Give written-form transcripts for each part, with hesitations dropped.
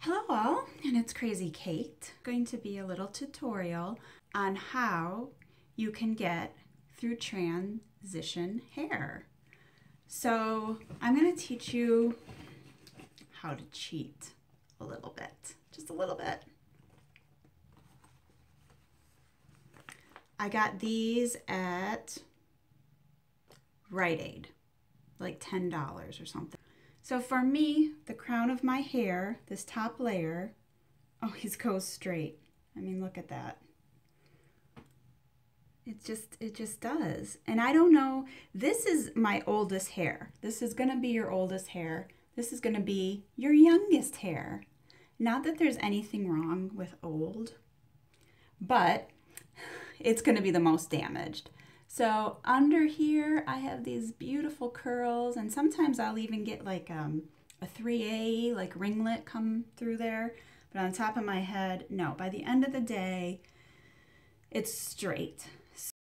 Hello all, and it's Crazy Kate. Going to be a little tutorial on how you can get through transition hair. So I'm going to teach you how to cheat a little bit, just a little bit. I got these at Rite Aid, like $10 or something. So for me, the crown of my hair, this top layer, always goes straight. I mean, look at that. It just does. And I don't know, this is my oldest hair. This is gonna be your oldest hair. This is gonna be your youngest hair. Not that there's anything wrong with old, but it's gonna be the most damaged. So under here, I have these beautiful curls, and sometimes I'll even get like a 3A, like ringlet come through there. But on top of my head, no. By the end of the day, it's straight.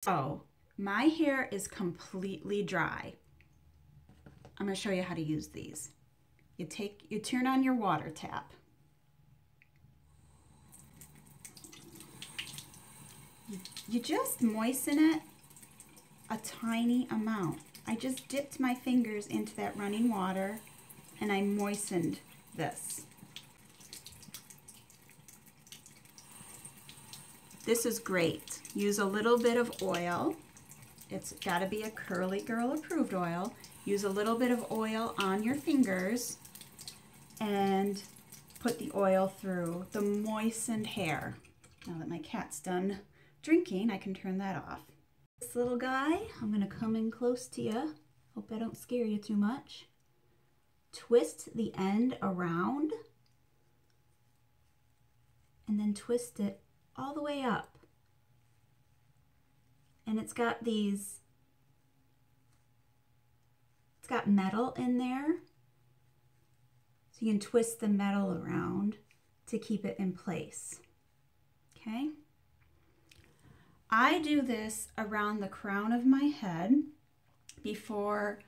So my hair is completely dry. I'm gonna show you how to use these. You turn on your water tap. You just moisten it a tiny amount. I just dipped my fingers into that running water and I moistened this. This is great. Use a little bit of oil. It's got to be a Curly Girl approved oil. Use a little bit of oil on your fingers and put the oil through the moistened hair. Now that my cat's done drinking, I can turn that off. This little guy, I'm going to come in close to you. Hope I don't scare you too much. Twist the end around and then twist it all the way up. And it's got metal in there. So you can twist the metal around to keep it in place. Okay? I do this around the crown of my head before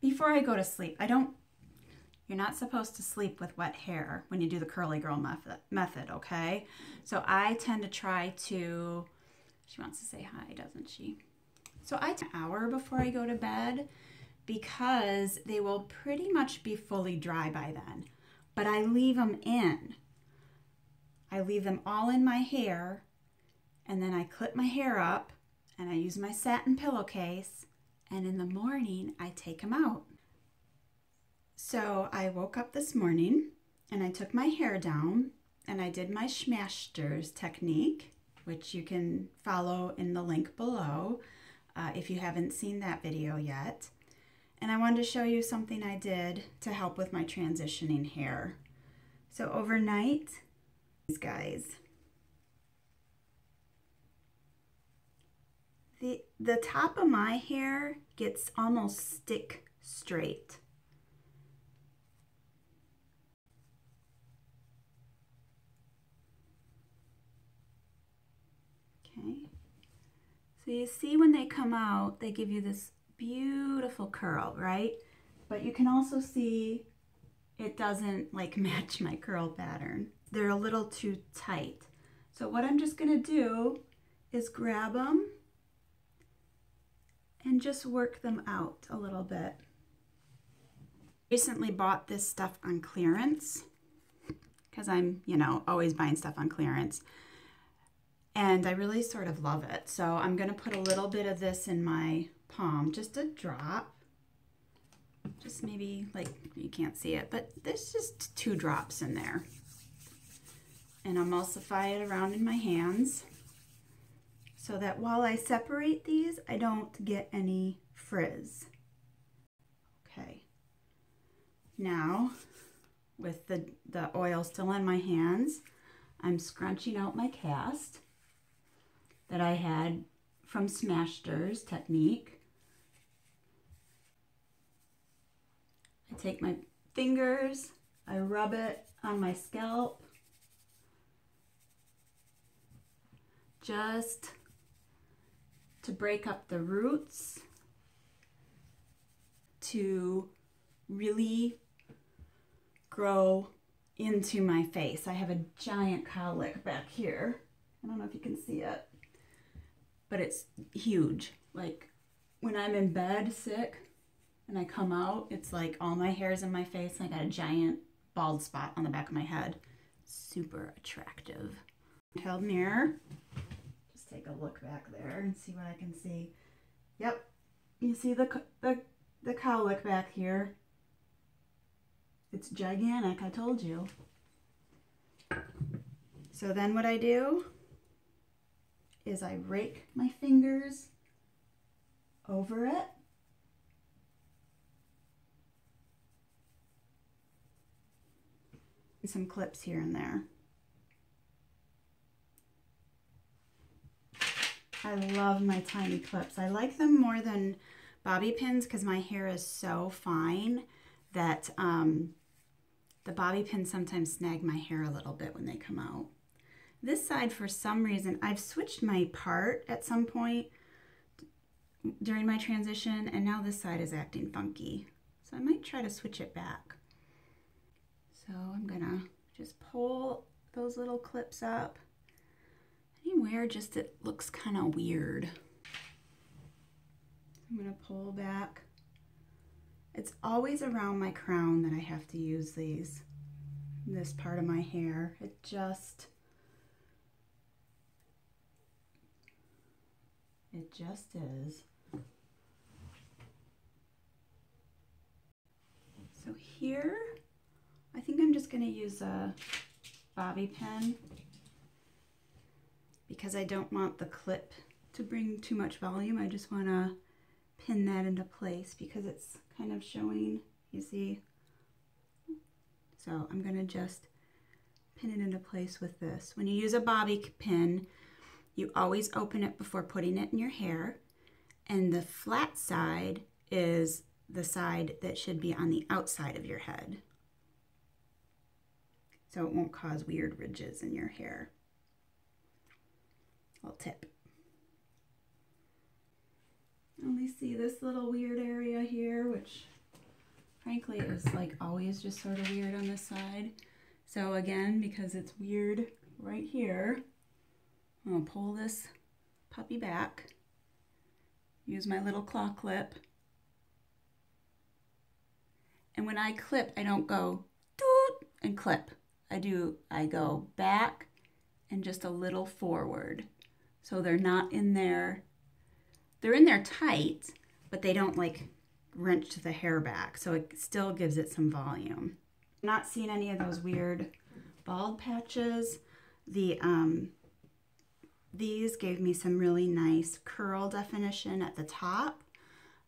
I go to sleep. You're not supposed to sleep with wet hair when you do the Curly Girl method, okay? So I tend to try to, she wants to say hi, doesn't she? So I take an hour before I go to bed because they will pretty much be fully dry by then. But I leave them in. I leave them all in my hair. And then I clip my hair up and I use my satin pillowcase, and in the morning I take them out. So I woke up this morning and I took my hair down and I did my schmasters technique, which you can follow in the link below if you haven't seen that video yet. And I wanted to show you something I did to help with my transitioning hair. So overnight, these guys. The top of my hair gets almost stick straight. Okay. So you see when they come out, they give you this beautiful curl, right? But you can also see it doesn't like match my curl pattern. They're a little too tight. So what I'm just gonna do is grab them and just work them out a little bit. Recently bought this stuff on clearance because I'm, always buying stuff on clearance. And I really sort of love it. So I'm gonna put a little bit of this in my palm, just a drop. Just maybe, like, you can't see it, but there's just 2 drops in there. And emulsify it around in my hands, so that while I separate these, I don't get any frizz. Okay. Now, with the oil still in my hands, I'm scrunching out my cast that I had from Schmasters technique. I take my fingers, I rub it on my scalp, just to break up the roots, to really grow into my face. I have a giant cowlick back here. I don't know if you can see it, but it's huge. Like when I'm in bed sick and I come out, it's like all my hair's in my face and I got a giant bald spot on the back of my head. Super attractive. Handheld mirror. Just take a look back there and see what I can see. Yep, you see the cowlick back here. It's gigantic, I told you. So then what I do is I rake my fingers over it. And some clips here and there. I love my tiny clips. I like them more than bobby pins because my hair is so fine that the bobby pins sometimes snag my hair a little bit when they come out. This side, for some reason, I've switched my part at some point during my transition, and now this side is acting funky. So I might try to switch it back. So I'm gonna just pull those little clips up. Anywhere just it looks kind of weird. I'm gonna pull back. It's always around my crown that I have to use these. This part of my hair, it just is. So here, I think I'm just gonna use a bobby pin because I don't want the clip to bring too much volume. I just wanna pin that into place because it's kind of showing, you see? So I'm gonna just pin it into place with this. When you use a bobby pin, you always open it before putting it in your hair, and the flat side is the side that should be on the outside of your head. So it won't cause weird ridges in your hair. Little tip. Only see this little weird area here, which frankly is like always just sort of weird on this side. So again, because it's weird right here, I'm gonna pull this puppy back, use my little claw clip. And when I clip, I don't go doot and clip. I go back and just a little forward. So they're not in there. They're in there tight, but they don't like wrench the hair back. So it still gives it some volume. I'm not seeing any of those weird bald patches. These gave me some really nice curl definition at the top.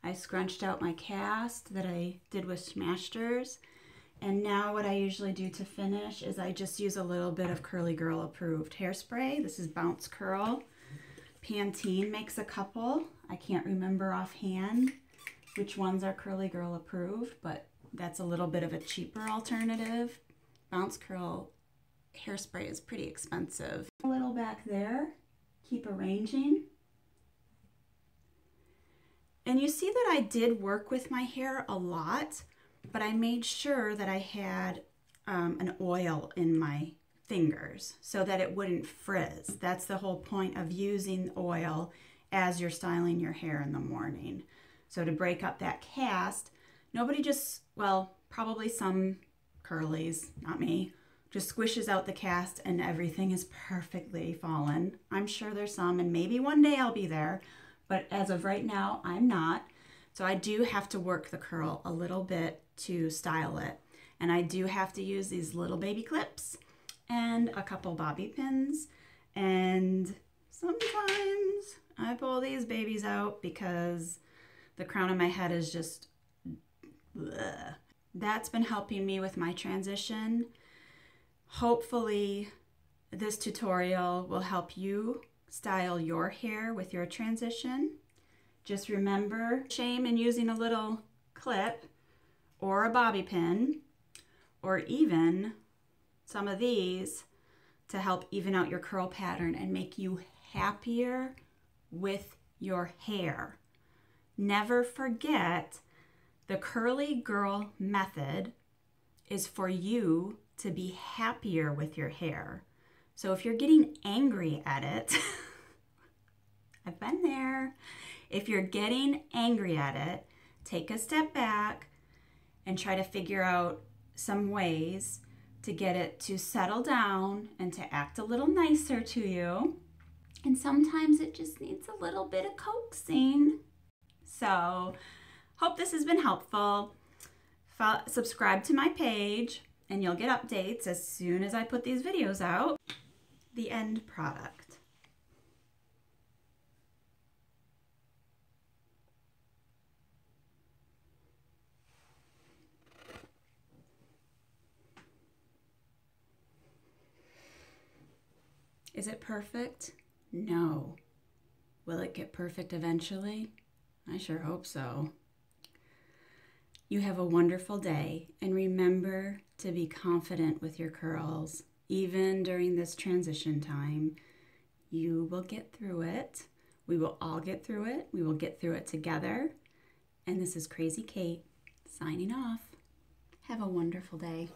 I scrunched out my cast that I did with Smashers. And now what I usually do to finish is I just use a little bit of Curly Girl approved hairspray. This is Bounce Curl. Pantene makes a couple. I can't remember offhand which ones are Curly Girl approved, but that's a little bit of a cheaper alternative. Bounce Curl hairspray is pretty expensive. A little back there, keep arranging. And you see that I did work with my hair a lot, but I made sure that I had an oil in my fingers so that it wouldn't frizz. That's the whole point of using oil as you're styling your hair in the morning. So to break up that cast, nobody just, well, probably some curlies, not me, just squishes out the cast and everything is perfectly fallen. I'm sure there's some, and maybe one day I'll be there, but as of right now, I'm not. So I do have to work the curl a little bit to style it. And I do have to use these little baby clips and a couple bobby pins. And sometimes I pull these babies out because the crown of my head is just, bleh. That's been helping me with my transition. Hopefully this tutorial will help you style your hair with your transition. Just remember, shame in using a little clip or a bobby pin or even some of these to help even out your curl pattern and make you happier with your hair. Never forget the Curly Girl method is for you to be happier with your hair. So if you're getting angry at it, I've been there. If you're getting angry at it, take a step back and try to figure out some ways to get it to settle down and to act a little nicer to you. And sometimes it just needs a little bit of coaxing. So, hope this has been helpful. Subscribe to my page and you'll get updates as soon as I put these videos out. The end product. Is it perfect? No. Will it get perfect eventually? I sure hope so. You have a wonderful day, and remember to be confident with your curls. Even during this transition time, you will get through it. We will all get through it. We will get through it together. And this is Crazy Kate signing off. Have a wonderful day.